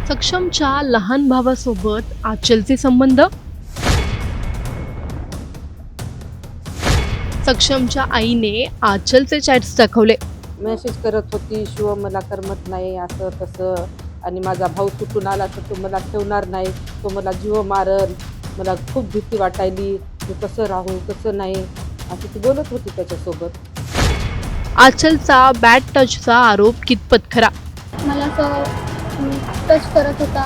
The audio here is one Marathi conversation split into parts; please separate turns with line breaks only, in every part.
सक्षमच्या लहान भावासोबत आचलचे संबंध. सक्षमच्या आईने आचलचे चॅट्स दाखवले.
मेसेज करत होती, शिव मला करमत नाही असं तसं, आणि माझा भाऊ सुटून आला तर तो मला ठेवणार नाही, तो मला जीव मारल, मला खूप भीती वाटायली, मी कसं राहू कसं नाही, असं ती बोलत होती त्याच्यासोबत.
आचलचा बॅड टचचा आरोप कितपत खरा?
मला असं टच करत होता.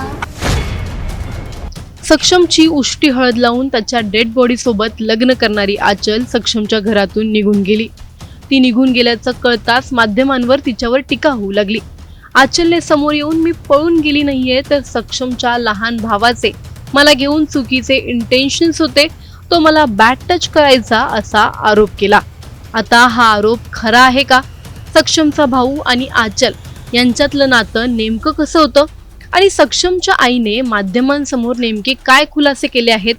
सक्षमची उष्टी हळद लावून त्याच्या डेड बॉडी सोबत लग्न करणारी आचल सक्षमच्या घरातून निघून गेली. ती निघून गेल्याचं कळताच माध्यमांवर तिच्यावर टीका होऊ लागली. आचलने समोर येऊन मी पळून गेली नाहीये, तर सक्षमच्या लहान भावाचे मला घेऊन चुकीचे इंटेन्शन्स होते, तो मला बॅड टच करायचा असा आरोप केला. आता हा आरोप खरा आहे का? सक्षमचा भाऊ आणि आचल यांच्यातलं नातं नेमकं कसं होतं आणि सक्षमच्या आईने माध्यमांसमोर नेमके काय खुलासे केले आहेत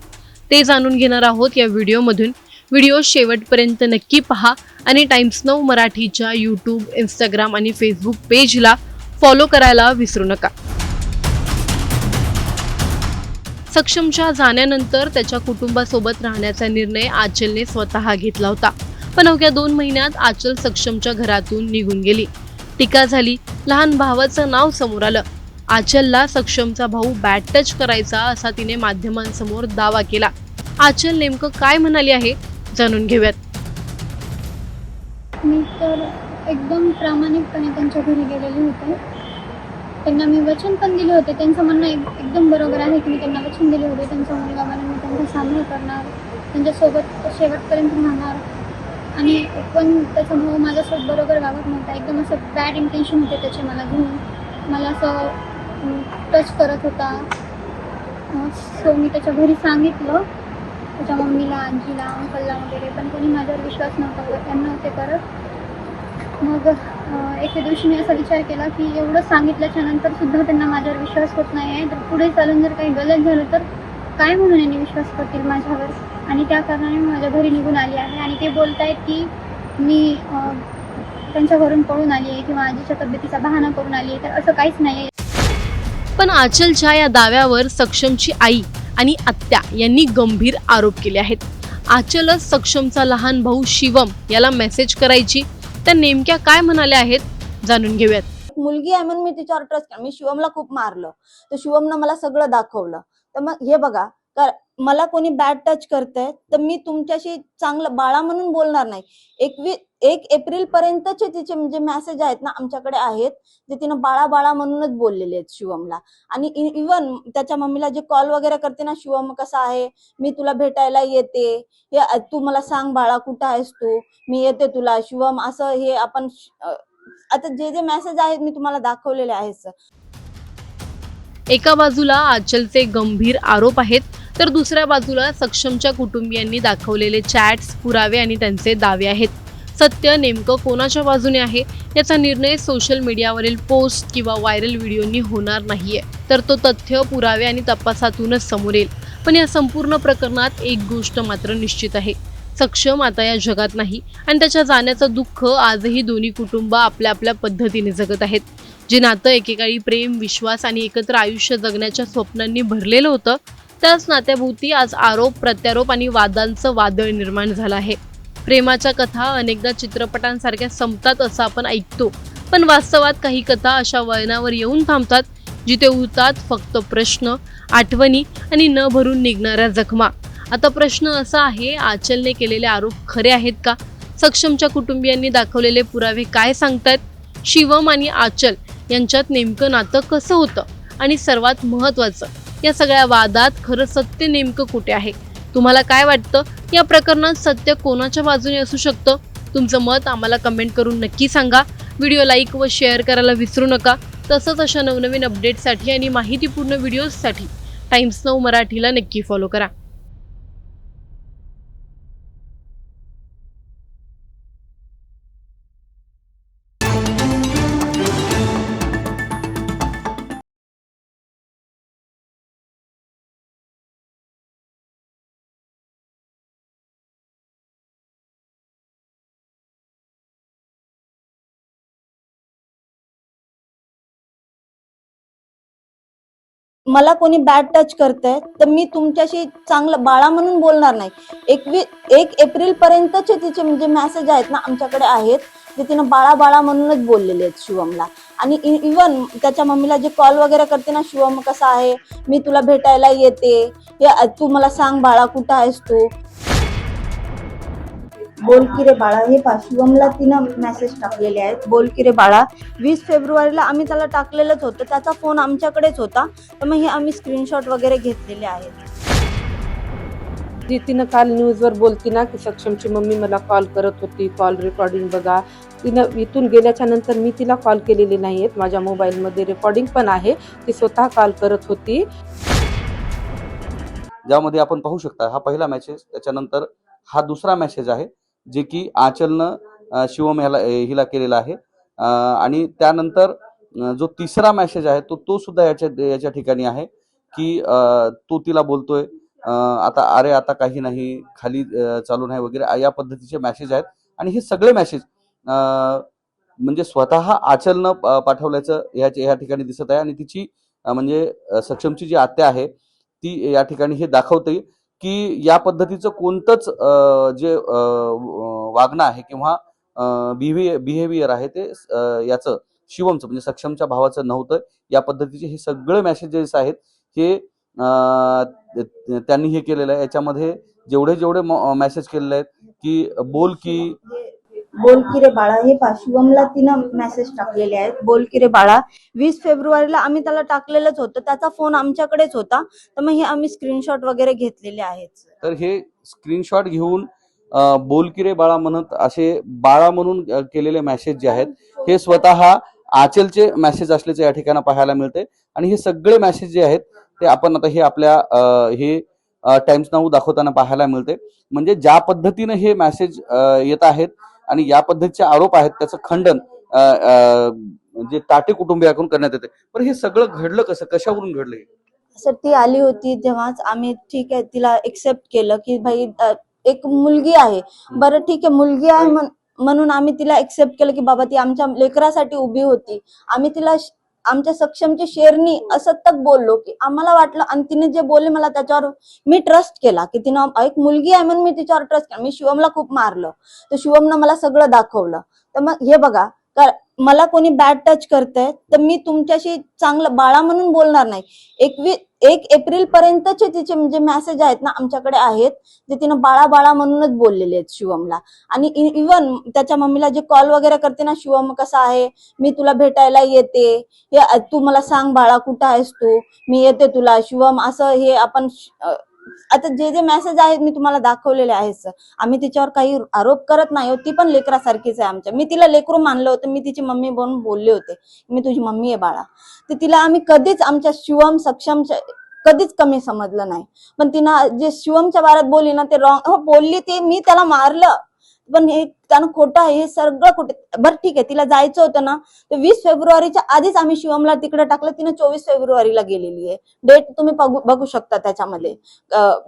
ते जाणून घेणार आहोत या व्हिडिओमधून. व्हिडिओ शेवटपर्यंत नक्की पहा आणि टाइम्स नाऊ मराठीच्या यूट्यूब, इंस्टाग्राम आणि फेसबुक पेजला फॉलो करायला विसरू नका. सक्षमच्या जाण्यानंतर त्याच्या कुटुंबासोबत राहण्याचा निर्णय आचलने स्वतः घेतला होता. पण अवघ्या 2 महिन्यात आचल सक्षमच्या घरातून निघून गेली. टीका झाली, लहान भावाचं नाव समोर आलं. आचलला सक्षमचा भाऊ बॅड टच करायचा असा तिने माध्यमांसमोर दावा केला. आचल नेमकं काय म्हणाली आहे जाणून घेऊयात.
मी तर एकदम प्रामाणिकपणे त्यांच्या घरी गेलेले होते. त्यांना मी वचन पण दिले होते. त्यांचं म्हणणं एकदम बरोबर आहे की मी त्यांना वचन दिले होते, त्यांचा मुलगा म्हणून मी त्यांचा सामना करणार, त्यांच्यासोबत शेवटपर्यंत राहणार. आणि पण त्याचा भाऊ माझ्यासोबत बरोबर वागत नव्हता. एकदम असं बॅड इंटेन्शन होते त्याचे मला घेऊन. मला असं टच करत होता. सो मी त्याच्या घरी सांगितलं, त्याच्या मम्मीला, आजीला, अंकलला वगैरे, पण कोणी माझ्यावर विश्वास नव्हते करत. मग एके दिवशी मी असा विचार केला की एवढं सांगितल्याच्या नंतर सुद्धा त्यांना माझ्यावर विश्वास होत नाही आहे, तर पुढे चालून जर काही गलत झालं तर काय म्हणून यांनी विश्वास करतील माझ्यावर. आणि त्या कारणाने मी माझ्या घरी निघून आली आहे. आणि ते बोलत आहेत की मी त्यांच्या घरून पळून आली आहे किंवा आजीच्या तब्येतीचा बहाणा करून आली आहे, तर असं काहीच नाही आहे.
पण आचलच्या या दाव्यावर सक्षमची आई आणि आत्या यांनी गंभीर आरोप केले आहेत. आचलच सक्षमचा लहान भाऊ शिवम याला मेसेज करायची, त्या नेमक्या काय म्हणाल्या आहेत जाणून घेऊयात.
मुलगी आहे म्हणून मी तिच्यावर ट्रस्ट केला. मी शिवमला खूप मारलं, तर शिवमनं मला सगळं दाखवलं. तर मग हे बघा, मला कोणी बॅड टच करतंय तर मी तुमच्याशी चांगलं बाळा म्हणून बोलणार नाही. 1 एप्रिल पर्यंतचे तिचे म्हणजे मेसेज आहेत ना आमच्याकडे आहेत, जे तिनं बाळा बाळा म्हणूनच बोललेले आहेत शिवमला. आणि इव्हन त्याच्या मम्मीला जे कॉल वगैरे करते ना, शिवम कसा आहे, मी तुला भेटायला येते, हे तू मला सांग बाळा कुठं आहेस तू, मी येते तुला शिवम, असं हे आपण आता जे मेसेज आहेत मी तुम्हाला दाखवलेले आहेत सर.
एका बाजूला आचलचे गंभीर आरोप आहेत, तर दुसऱ्या बाजूला सक्षमच्या कुटुंबियांनी दाखवलेले चॅट्स, पुरावे आणि त्यांचे दावे आहेत. सत्य नेमकं कोणाच्या बाजूने आहे याचा निर्णय सोशल मीडियावरील पोस्ट किंवा व्हायरल व्हिडिओनी होणार नाहीये, तर तो तथ्य, पुरावे आणि तपासातूनच समोर येईल. पण या संपूर्ण प्रकरणात एक गोष्ट मात्र निश्चित आहे, सक्षम आता या जगात नाही आणि त्याच्या जाण्याचं दुःख आजही दोन्ही कुटुंब आपल्या आपल्या पद्धतीने जगत आहेत. जे नातं एकेकाळी प्रेम, विश्वास आणि एकत्र आयुष्य जगण्याच्या स्वप्नांनी भरलेलं होतं, त्याच नात्याभोवती आज आरोप, प्रत्यारोप आणि वादांचं वादळ निर्माण झालं आहे. प्रेमाच्या कथा अनेकदा चित्रपटांसारख्या संपतात असं आपण ऐकतो, पण वास्तवात काही कथा अशा वळणावर येऊन थांबतात जिथे उरतात फक्त प्रश्न, आठवणी आणि न भरून निघणाऱ्या जखमा. आता प्रश्न असा आहे, आचलने केलेले आरोप खरे आहेत का? सक्षमच्या कुटुंबियांनी दाखवलेले पुरावे काय सांगतात? शिवम आणि आचल यांच्यात नेमकं नातं कसं होतं? आणि सर्वात महत्त्वाचं, या सगळ्या वादात खरं सत्य नेमकं कुठे आहे? तुम्हाला काय वाटतं, या प्रकरणात सत्य कोणाच्या बाजूने असू शकतं? तुमचं मत आम्हाला कमेंट करून नक्की सांगा. व्हिडिओ लाईक व शेअर करायला विसरू नका. तसंच अशा नवनवीन अपडेट्ससाठी आणि माहितीपूर्ण व्हिडिओजसाठी टाइम्स नाऊ मराठीला नक्की फॉलो करा.
मला कोणी बॅड टच करतंय तर मी तुमच्याशी चांगलं बाळा म्हणून बोलणार नाही. 1 एप्रिल पर्यंतचे तिचे म्हणजे मेसेज आहेत ना आमच्याकडे आहेत, ते तिनं बाळा बाळा म्हणूनच बोललेले आहेत शिवमला. आणि इवन त्याच्या मम्मीला जे कॉल वगैरे करते ना, शिवम कसा आहे, मी तुला भेटायला येते, हे तू मला सांग बाळा कुठं आहेस तू, बोल की रे बाळा, हे पहा शिवमला तिनं मेसेज टाकलेले आहेत, बोल की रे बाळा. 20 फेब्रुवारीला आम्ही त्याला टाकलेलंच होतं, त्याचा फोन आमच्याकडेच होता, तर मग हे आम्ही स्क्रीनशॉट वगैरे घेतलेले आहेत.
जी तिनं काल न्यूजवर बोलती ना की सक्षमची मम्मी मला कॉल करत होती, कॉल रेकॉर्डिंग बघा. तिनं इथून गेल्याच्या नंतर मी तिला कॉल केलेले नाही आहेत, माझ्या मोबाईलमध्ये रेकॉर्डिंग पण आहे, ती स्वतः कॉल करत होती.
ज्यामध्ये आपण पाहू शकता हा पहिला मेसेज, त्याच्यानंतर हा दुसरा मेसेज आहे जे की आचलनं शिवम हिला केलेला आहे. आणि त्यानंतर जो तिसरा मेसेज आहे तो सुद्धा याच्या ठिकाणी आहे की तो तिला बोलतोय आता अरे आता काही नाही, खाली चालू नाही वगैरे, या पद्धतीचे मेसेज आहेत. आणि हे सगळे मेसेज म्हणजे स्वतः आचलनं पाठवल्याचं या ठिकाणी दिसत आहे. आणि तिची म्हणजे सक्षमची जी आत्या आहे ती या ठिकाणी हे दाखवते की या पद्धतीचं कोणतंच जे वागणं आहे किंवा बिहेवियर आहे ते याचं शिवमचं म्हणजे सक्षमच्या भावाचं नव्हतं. या पद्धतीचे हे सगळे मेसेजेस आहेत हे त्यांनी हे केलेलं आहे. याच्यामध्ये जेवढे मेसेज केलेले आहेत की बोल
बोल की रे बाळा, हे पहा शिवमला तिनं मेसेज टाकलेले आहेत, बोल की रे बाळा. 20 फेब्रुवारीला आम्ही त्याला टाकलेलंच होतं, त्याचा फोन आमच्याकडेच होता, तर मग हे आम्ही स्क्रीनशॉट वगैरे घेतलेले आहेत.
तर हे स्क्रीनशॉट घेऊन बोल की रे बाळा म्हणत असे बाळा म्हणून केलेले मेसेज जे आहेत हे स्वतः आचलचे मेसेज असल्याचे या ठिकाणी पाहायला मिळते. आणि हे सगळे मेसेज जे आहेत ते आपण आता हे आपल्या हे टाइम्स नाऊ दाखवताना पाहायला मिळते. म्हणजे ज्या पद्धतीने हे मेसेज येत आहेत आणि या पद्धतीचे आरोप आहेत त्याचं खंडन जे टाटे कुटुंबियाकडून करण्यात येते. पण हे सगळं घडलं कसं, कशावरून घडलं?
सर ती आली होती तेव्हाच आम्ही ठीक आहे तिला एक्सेप्ट केलं की भाई एक मुलगी आहे, बरं ठीक आहे मुलगी आहे म्हणून आम्ही तिला एक्सेप्ट केलं की बाबा ती आमच्या लेकरासाठी उभी होती. आम्ही तिला आमच्या सक्षमची शेरनी असं तक बोललो की आम्हाला वाटलं, आणि तिने जे बोलले मला त्याच्यावर मी ट्रस्ट केला की तिनं एक मुलगी आहे म्हणून मी तिच्यावर ट्रस्ट केला. मी शिवमला खूप मारलं, तर शिवमनं मला सगळं दाखवलं. तर मग हे बघा, मला कोणी बॅड टच करतंय तर मी तुमच्याशी चांगलं बाळा म्हणून बोलणार नाही. 1 एप्रिल पर्यंतचे तिचे म्हणजे मेसेज आहेत ना आमच्याकडे आहेत, जे तिनं बाळा बाळा म्हणूनच बोललेले आहेत शिवमला. आणि इवन त्याच्या मम्मीला जे कॉल वगैरे करते ना, शिवम कसा आहे, मी तुला भेटायला येते, हे तू मला सांग बाळा कुठं आहेस तू, मी येते तुला शिवम, असं हे आपण आता जे मेसेज आहेत मी तुम्हाला दाखवलेले आहेत सर. आम्ही तिच्यावर काही आरोप करत नाही, ती पण लेकरासारखीच आहे आमच्या. मी तिला लेकरू मानलं होतं, मी तिची मम्मी बनून बोलले होते, मी तुझी मम्मी आहे बाळा. तर तिला आम्ही कधीच आमच्या शिवम सक्षम कधीच कमी समजलं नाही. पण तिनं जे शिवमच्या बारात बोलली ना ते रॉंग बोलली, ते मी त्याला मारलं, पण हे त्यानं खोटं आहे, हे सगळं खोटे. बरं ठीक आहे, तिला जायचं होतं ना, तर 20 फेब्रुवारीच्या आधीच आम्ही शिवमला तिकडे टाकलं. तिने 24 फेब्रुवारीला गेलेली आहे. डेट तुम्ही बघू शकता त्याच्यामध्ये,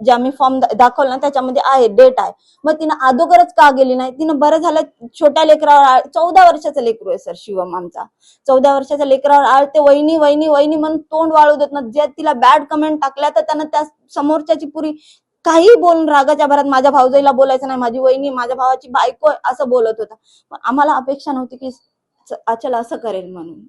जे आम्ही फॉर्म दाखवला ना त्याच्यामध्ये आहे, डेट आहे. मग तिनं अगोदरच का गेली नाही? तिनं बरं झालं छोट्या लेकरावर 14 वर्षाचं लेकरू आहे सर शिवम आमचा. 14 वर्षाच्या लेकरावर आळते वहिनी वहिनी वहिनी म्हणून तोंड वाळू देत ना. जे तिला बॅड कमेंट टाकल्या तर त्यानं त्या समोरच्याची पुरी काही बोलून रागाच्या भरात माझ्या भाऊजाईला बोलायचं नाही, माझी वहिनी माझ्या भावाची बायको असं बोलत होता. पण आम्हाला अपेक्षा नव्हती की आचल असं करेल म्हणून.